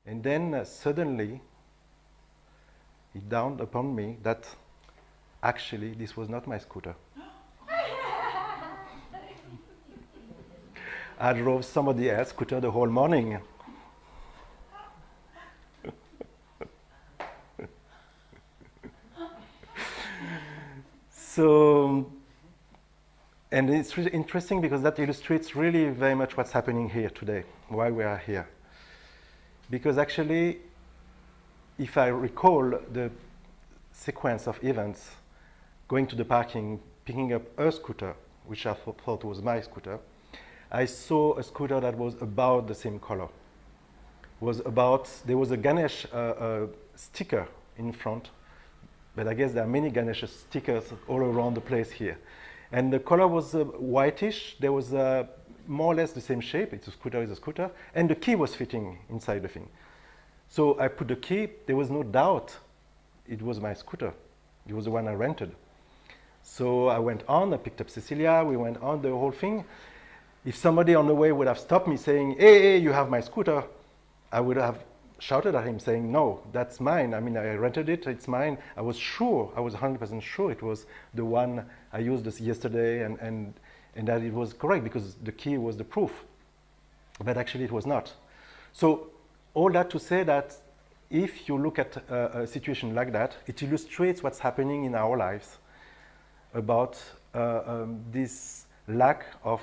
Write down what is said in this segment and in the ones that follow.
And then suddenly it dawned upon me that actually this was not my scooter. I drove somebody else's scooter the whole morning. So, and it's really interesting because that illustrates really very much what's happening here today, why we are here. Because actually, if I recall the sequence of events, going to the parking, picking up a scooter, which I thought was my scooter, I saw a scooter that was about the same color. There was a Ganesh sticker in front, but I guess there are many Ganesh stickers all around the place here. And the color was whitish. There was more or less the same shape. It's a scooter, is a scooter. And the key was fitting inside the thing. So I put the key. There was no doubt it was my scooter. It was the one I rented. So I went on. I picked up Cecilia. We went on the whole thing. If somebody on the way would have stopped me saying, hey, you have my scooter, I would have shouted at him saying, no, that's mine. I mean, I rented it, it's mine. I was sure, I was 100% sure it was the one I used this yesterday and that it was correct because the key was the proof. But actually it was not. So all that to say that if you look at a situation like that, it illustrates what's happening in our lives about this lack of,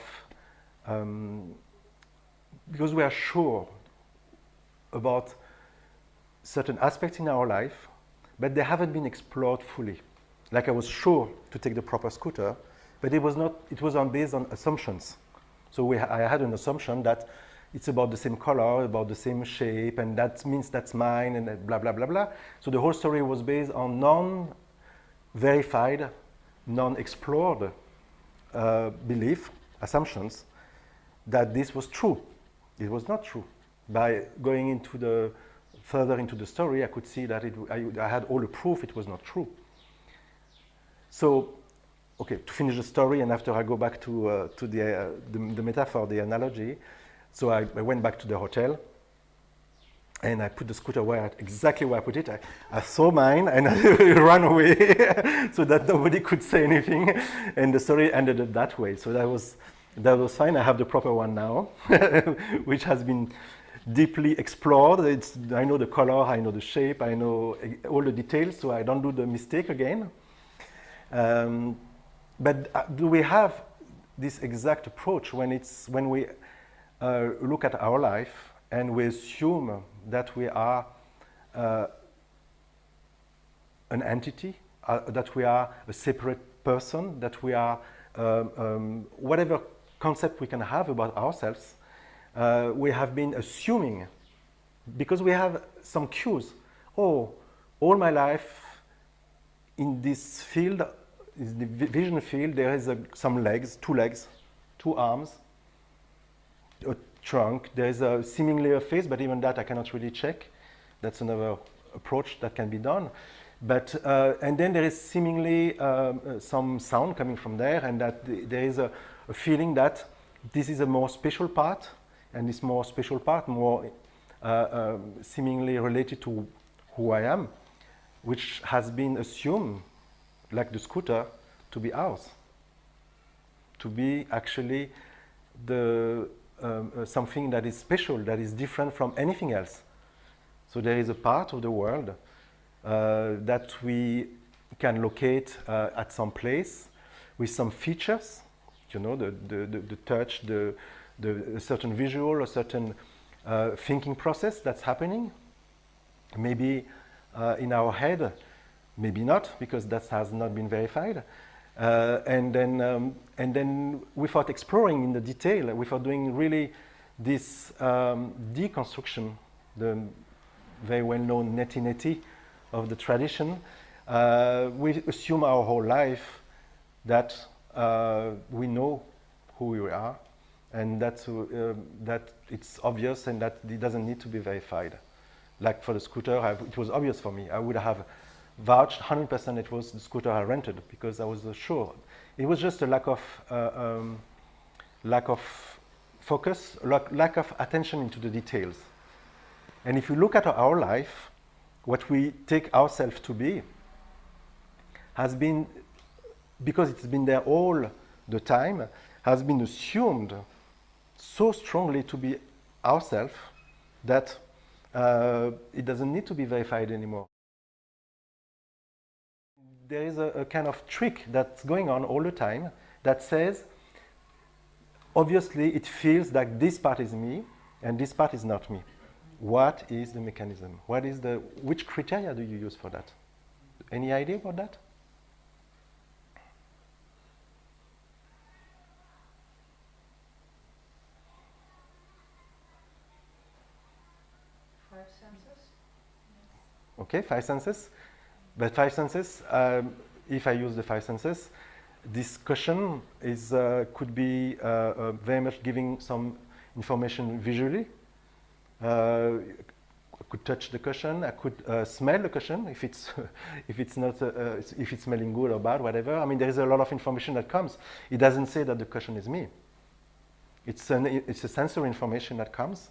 because we are sure about certain aspects in our life, but they haven't been explored fully. Like I was sure to take the proper scooter, but it was not. It was based on assumptions. So I had an assumption that it's about the same color, about the same shape, and that means that's mine, and blah, blah, blah, blah. So the whole story was based on non-verified, non-explored belief, assumptions, that this was true. It was not true. By going further into the story, I could see that I had all the proof it was not true. So, okay, to finish the story, and after I go back to the metaphor, the analogy. So I went back to the hotel, and I put the scooter exactly where I put it. I saw mine, and I ran away so that nobody could say anything. And the story ended up that way. So that was fine. I have the proper one now, which has been deeply explored. I know the color, I know the shape, I know all the details, so I don't do the mistake again. But do we have this exact approach when we look at our life and we assume that we are an entity, that we are a separate person, that we are whatever concept we can have about ourselves, we have been assuming, because we have some cues. Oh, all my life in this field, in the vision field, there is some legs, two arms, a trunk. There is seemingly a face, but even that I cannot really check. That's another approach that can be done. But and then there is seemingly some sound coming from there, and that there is a feeling that this is a more special part, and this more special part, more seemingly related to who I am, which has been assumed, like the scooter, to be ours, to be actually something that is special, that is different from anything else. So there is a part of the world that we can locate at some place with some features, you know, the touch, a certain visual, a certain thinking process that's happening. Maybe in our head, maybe not, because that has not been verified. And then without exploring in the detail, without doing really this deconstruction, the very well-known neti-neti of the tradition, we assume our whole life that we know who we are, and that it's obvious and that it doesn't need to be verified. Like for the scooter, it was obvious for me. I would have vouched 100% it was the scooter I rented because I was sure. It was just a lack of focus, lack of attention into the details. And if you look at our life, what we take ourselves to be has been, because it's been there all the time, has been assumed so strongly to be ourselves that it doesn't need to be verified anymore. There is a kind of trick that's going on all the time that says, obviously it feels like this part is me and this part is not me. What is the mechanism? Which criteria do you use for that? Any idea about that? Five senses. Okay, 5 senses. But 5 senses, if I use the 5 senses, this cushion is, could be very much giving some information visually. I could touch the cushion. I could smell the cushion if it's if it's not if it's smelling good or bad, whatever. I mean, there is a lot of information that comes. It doesn't say that the cushion is me. It's a sensory information that comes,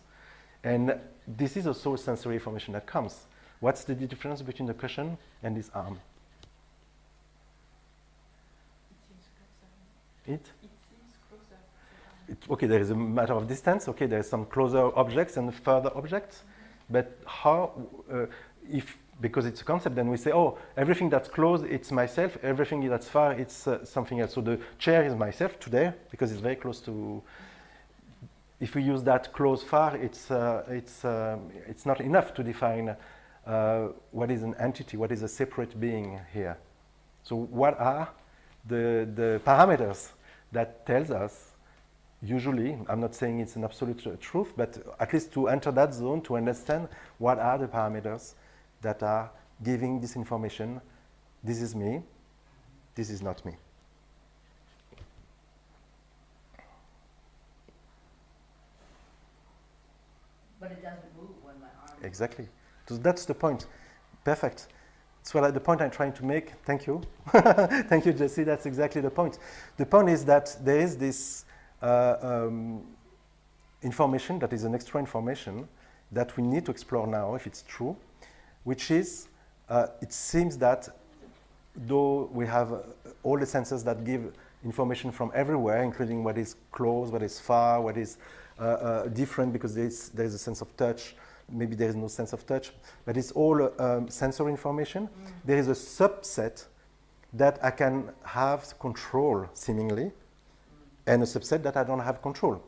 and this is also sensory information that comes. What's the difference between the cushion and this arm? It seems closer. Okay, there is a matter of distance. Okay, there is some closer objects and further objects. But how, because it's a concept, then we say, oh, everything that's close, it's myself. Everything that's far, it's something else. So the chair is myself today because it's very close to. If we use that close far, it's not enough to define what is an entity, what is a separate being here. So what are the parameters that tells us, usually, I'm not saying it's an absolute truth, but at least to enter that zone, to understand what are the parameters that are giving this information, this is me, this is not me. But it doesn't move when my arm. Exactly. So that's the point. Perfect. That's what the point I'm trying to make. Thank you. Thank you, Jesse. That's exactly the point. The point is that there is this information that is an extra information that we need to explore now, if it's true, which is, it seems that though we have all the senses that give information from everywhere, including what is close, what is far, what is different, because there's a sense of touch. Maybe there is no sense of touch, but it's all sensory information. There is a subset that I can have control, seemingly, and a subset that I don't have control,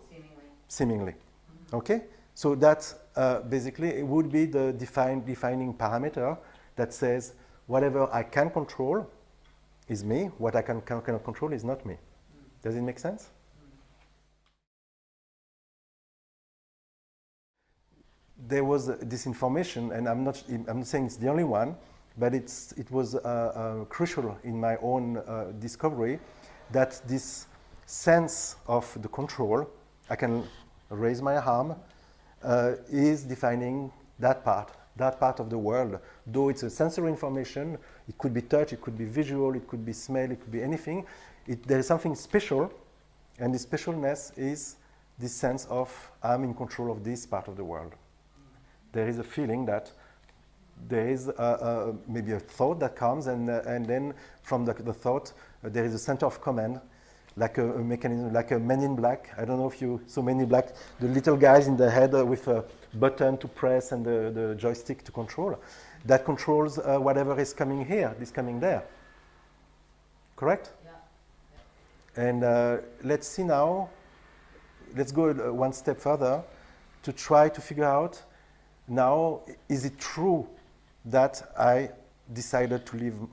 seemingly. Okay? So that basically it would be the defining parameter that says whatever I can control is me, what I cannot control is not me. Does it make sense? There was this information, and I'm not saying it's the only one, but it was crucial in my own discovery that this sense of the control, I can raise my arm, is defining that part of the world. Though it's a sensory information, it could be touch, it could be visual, it could be smell, it could be anything. There is something special, and the specialness is this sense of I'm in control of this part of the world. There is a feeling that there is maybe a thought that comes, and then from the thought, there is a center of command, like a mechanism, like a Men in Black. I don't know if you saw Men in Black, the little guys in the head with a button to press and the joystick to control. That controls whatever is coming here, is coming there. Correct? Yeah. And let's see now, let's go one step further to try to figure out now, is it true that I decided to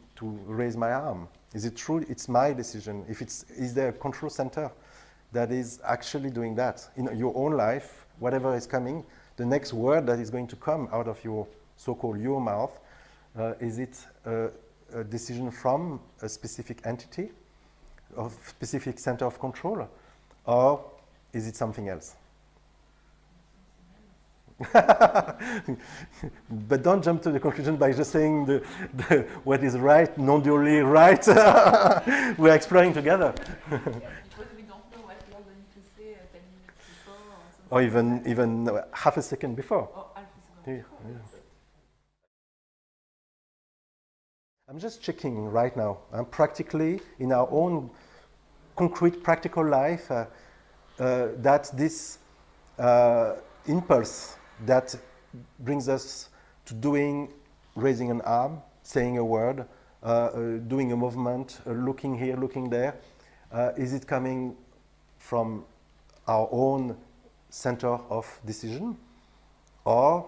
raise my arm? Is it true it's my decision? Is there a control center that is actually doing that? In your own life, whatever is coming, the next word that is going to come out of your so-called your mouth, is it a decision from a specific entity, a specific center of control, or is it something else? But don't jump to the conclusion by just saying what is right, non-dually right. We're exploring together. Because we don't know what you're going to say 10 minutes before. Or even half a second before. Oh, half a second Yeah. I'm just checking right now. I'm practically in our own concrete practical life that this impulse that brings us to doing, raising an arm, saying a word, doing a movement, looking here, looking there, is it coming from our own center of decision, or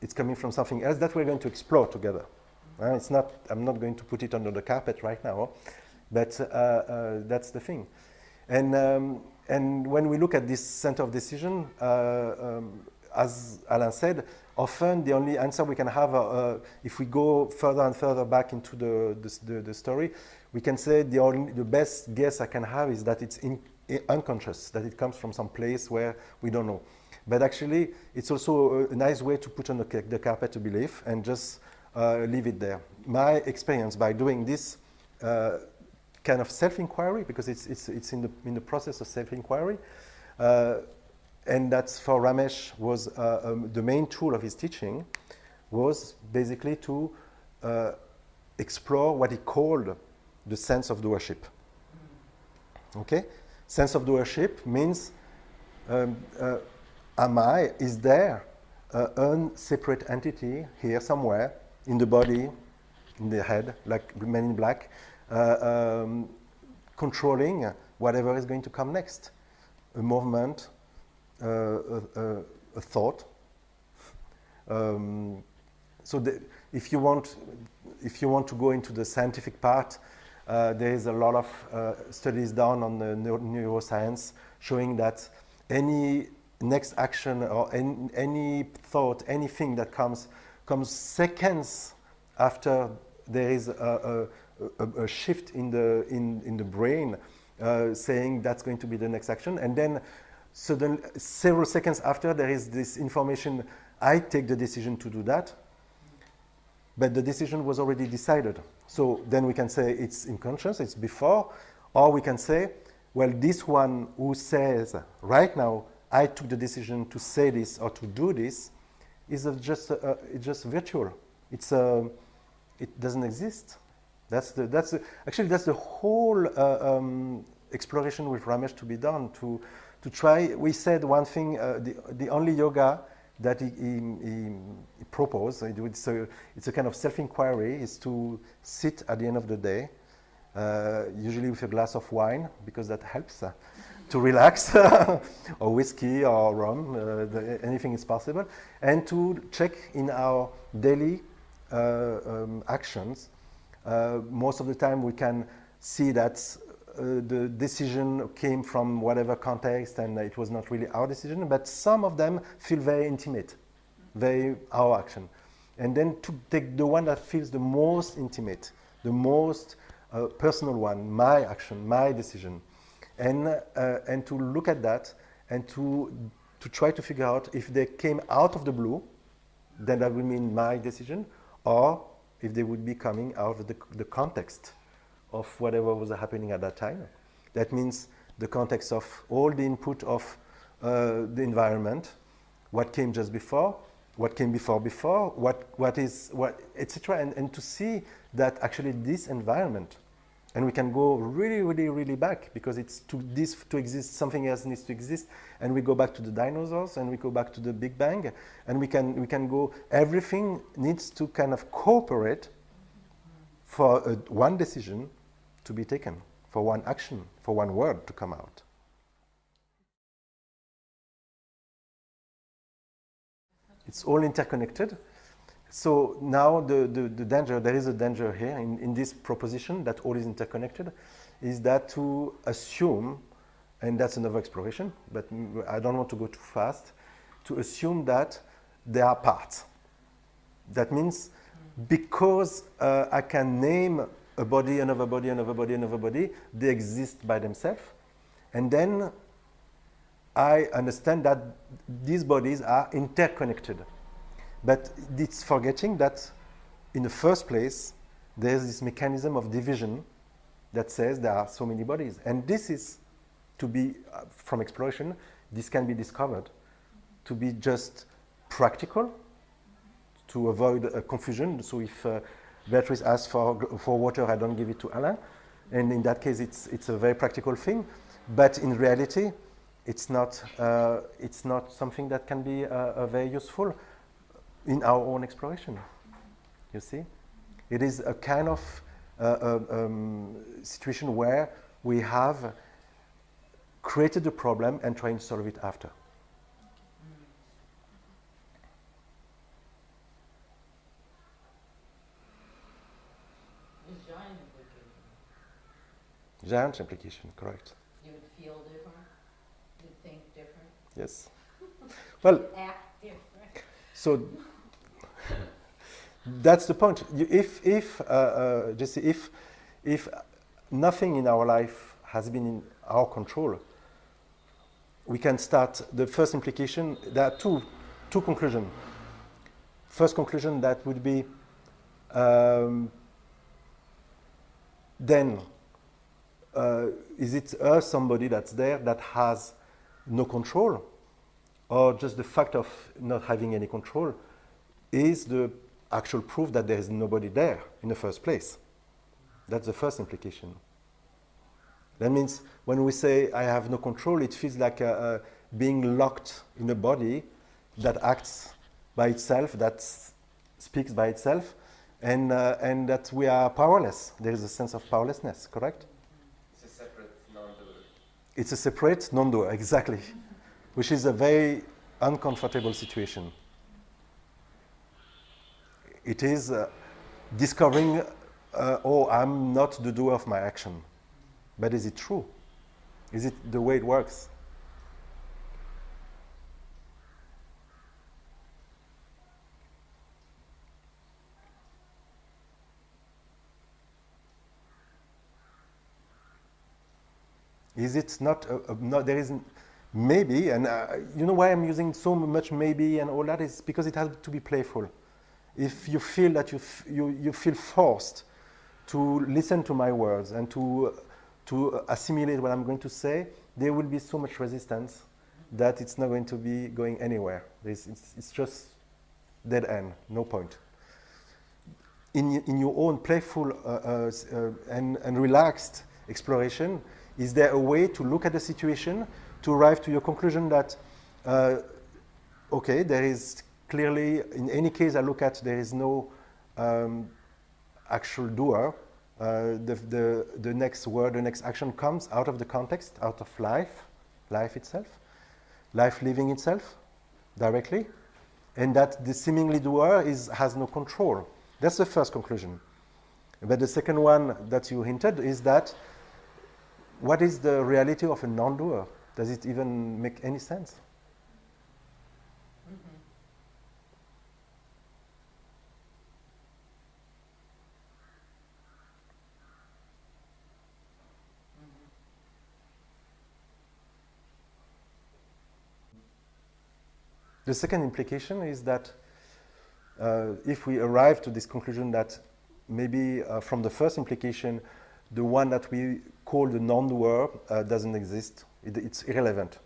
it's coming from something else that we're going to explore together? It's not. I'm not going to put it under the carpet right now, but that's the thing. And when we look at this center of decision, as Alain said, often the only answer we can have, if we go further and further back into the story, we can say the best guess I can have is that it's unconscious, that it comes from some place where we don't know. But actually, it's also a nice way to put on the carpet a belief and just leave it there. My experience by doing this kind of self-inquiry, because it's in the process of self-inquiry, and that's for Ramesh was the main tool of his teaching, was basically to explore what he called the sense of doership. Okay, sense of doership means is there a separate entity here somewhere in the body, in the head, like Men in Black, controlling whatever is going to come next, a movement, a thought. So if you want to go into the scientific part, there is a lot of studies done on the neuroscience showing that any next action or any thought, anything that comes seconds after there is a shift in the brain, saying that's going to be the next action, and then several seconds after there is this information. I take the decision to do that, but the decision was already decided. So then we can say it's unconscious, it's before, or we can say, well, this one who says right now I took the decision to say this or to do this is it's just virtual. It doesn't exist. That's the whole exploration with Ramesh to be done to try. We said one thing. The only yoga that he proposed, it's a kind of self-inquiry, is to sit at the end of the day, usually with a glass of wine, because that helps to relax, or whiskey or rum, anything is possible, and to check in our daily actions. Most of the time we can see that the decision came from whatever context and it was not really our decision, but some of them feel very intimate, very our action. And then to take the one that feels the most intimate, the most personal one, my action, my decision, and to look at that and to try to figure out if they came out of the blue, then that would mean my decision, or if they would be coming out of the context of whatever was happening at that time. That means the context of all the input of the environment, what came just before, what came before, what, etc. And to see that actually this environment, and we can go really, really, really back, because it's to exist, something else needs to exist, and we go back to the dinosaurs, and we go back to the Big Bang, and we can go. Everything needs to kind of cooperate for one decision to be taken, for one action, for one word to come out. It's all interconnected. So now the danger, there is a danger here in this proposition that all is interconnected, is that to assume, and that's another exploration, but I don't want to go too fast, to assume that they are parts. That means because I can name a body, another body, another body, another body, they exist by themselves, and then I understand that these bodies are interconnected. But it's forgetting that in the first place, there's this mechanism of division that says there are so many bodies. And this is to be, from exploration, this can be discovered to be just practical, to avoid confusion. So if Beatrice asks for water, I don't give it to Alain. And in that case, it's a very practical thing. But in reality, it's not something that can be very useful in our own exploration. You see? It is a kind of situation where we have created the problem and trying to solve it after. It's giant implication. Giant implication, correct. You would feel different. You'd think different. Yes. Well, Act different. so that's the point. If nothing in our life has been in our control, we can start the first implication. There are two conclusions. First conclusion that would be then is it somebody that's there that has no control, or just the fact of not having any control is the actual proof that there is nobody there in the first place? That's the first implication. That means when we say I have no control, it feels like being locked in a body that acts by itself, that speaks by itself, and that we are powerless. There is a sense of powerlessness, correct? It's a separate non-doer. It's a separate non-doer, exactly, which is a very uncomfortable situation. It is discovering, oh, I'm not the doer of my action. But is it true? Is it the way it works? Is it not, there is maybe, and you know why I'm using so much maybe and all that is because it has to be playful. If you feel that you feel forced to listen to my words and to assimilate what I'm going to say, there will be so much resistance that it's not going to be going anywhere. It's just dead end, no point. In your own playful and relaxed exploration, is there a way to look at the situation to arrive to your conclusion that, okay, there is clearly, in any case I look at, there is no actual doer. The next word, the next action comes out of the context, out of life itself, life living itself directly, and that the seemingly doer has no control. That's the first conclusion. But the second one that you hinted is that what is the reality of a non-doer? Does it even make any sense? The second implication is that if we arrive to this conclusion that maybe from the first implication, the one that we call the non-doer doesn't exist, it's irrelevant.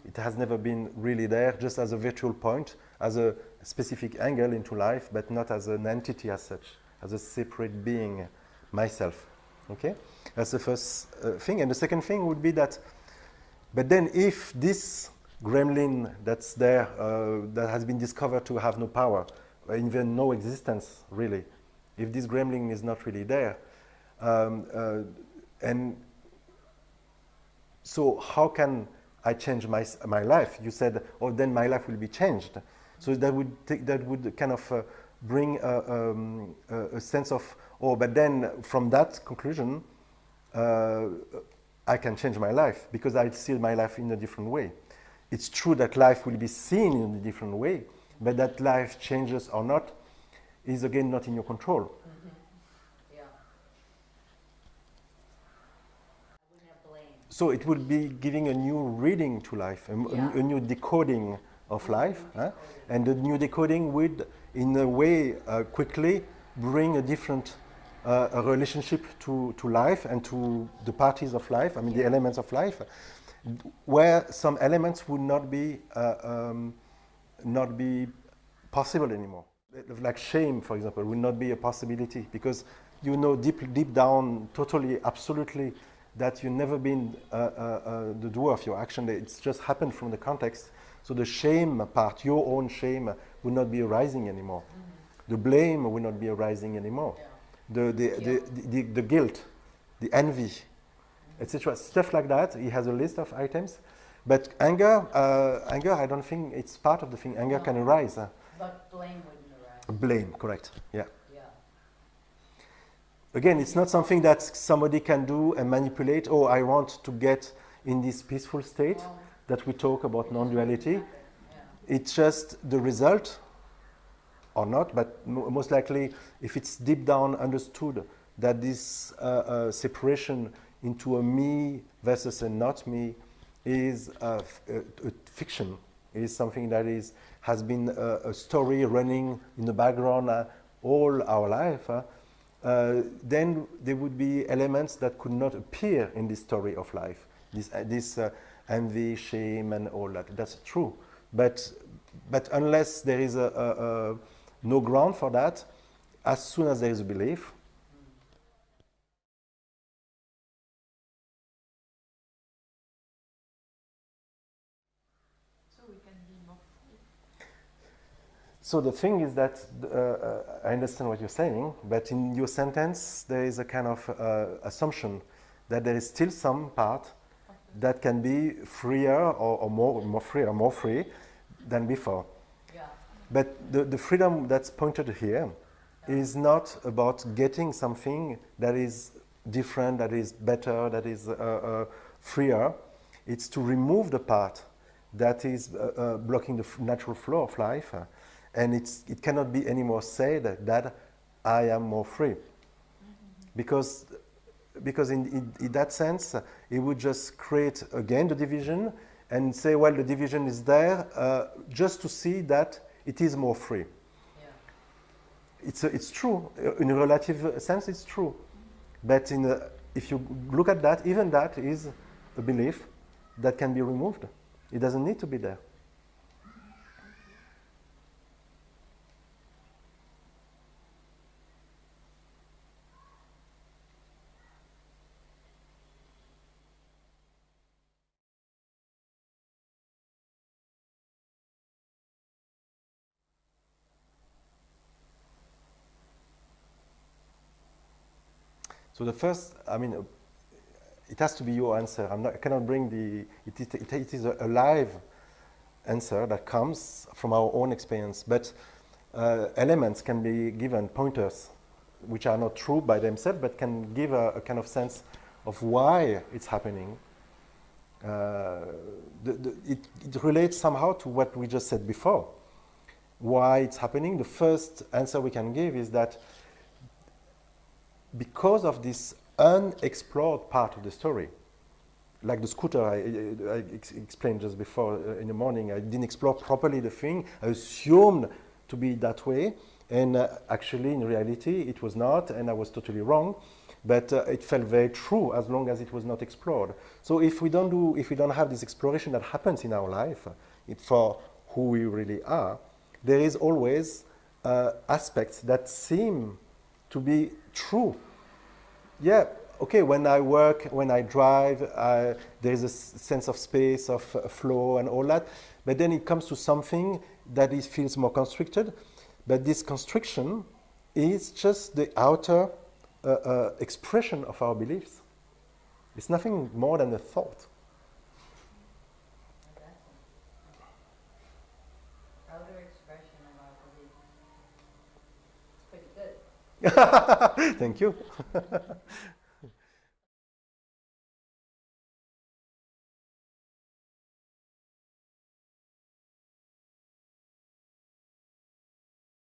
It has never been really there, just as a virtual point, as a specific angle into life, but not as an entity as such, as a separate being, myself. Okay? That's the first thing. And the second thing would be that, but then if this gremlin that's there, that has been discovered to have no power, or even no existence, really, if this gremlin is not really there, and so how can I change my life? You said, oh, then my life will be changed. So that would kind of bring a sense of, oh, but then from that conclusion, I can change my life because I see my life in a different way. It's true that life will be seen in a different way, but that life changes or not is again not in your control. Yeah. So it would be giving a new reading to life, a new decoding of life, and the new decoding would, in a way, quickly bring a different a relationship to life and to the parties of life, I mean the elements of life, where some elements would not be possible anymore. Like shame, for example, will not be a possibility because you know deep down, totally, absolutely, that you've never been the doer of your action. It's just happened from the context. So the shame part, your own shame, will not be arising anymore. The blame will not be arising anymore. The guilt, the envy, etc. Stuff like that. He has a list of items. But anger, I don't think it's part of the thing. Anger can arise. But blame wouldn't arise. Blame, correct. Yeah. Yeah. Again, it's not something that somebody can do and manipulate. Oh, I want to get in this peaceful state that we talk about non-duality. Yeah. It's just the result, or not, but most likely, if it's deep down understood that this separation into a me versus a not me is a fiction, is something that has been a story running in the background all our life, then there would be elements that could not appear in this story of life. This envy, shame, and all that. That's true. But unless there is no ground for that, as soon as there is a belief, So we can be more free. so the thing is that I understand what you're saying, but in your sentence there is a kind of assumption that there is still some part that can be freer or more free than before. Yeah. But the freedom that's pointed here is not about getting something that is different, that is better, that is freer. It's to remove the part that is blocking the natural flow of life, and it cannot be anymore said that I am more free, because in that sense it would just create again the division and say, well, the division is there just to see that it is more free. Yeah. It's true in a relative sense. It's true, but if you look at that, even that is a belief that can be removed. It doesn't need to be there. So the first, it has to be your answer. I cannot bring it is a live answer that comes from our own experience. But elements can be given, pointers, which are not true by themselves, but can give a kind of sense of why it's happening. It relates somehow to what we just said before. Why it's happening? The first answer we can give is that because of this unexplored part of the story, like the scooter I explained just before in the morning, I didn't explore properly the thing. I assumed to be that way, and actually in reality it was not, and I was totally wrong. But it felt very true as long as it was not explored. So if we don't have this exploration that happens in our life, for who we really are, there is always aspects that seem to be true. Yeah, okay, when I work, when I drive, there is a sense of space, of flow and all that, but then it comes to something that feels more constricted, but this constriction is just the outer expression of our beliefs. It's nothing more than a thought. Outer expression of our belief. It's pretty good. Thank you.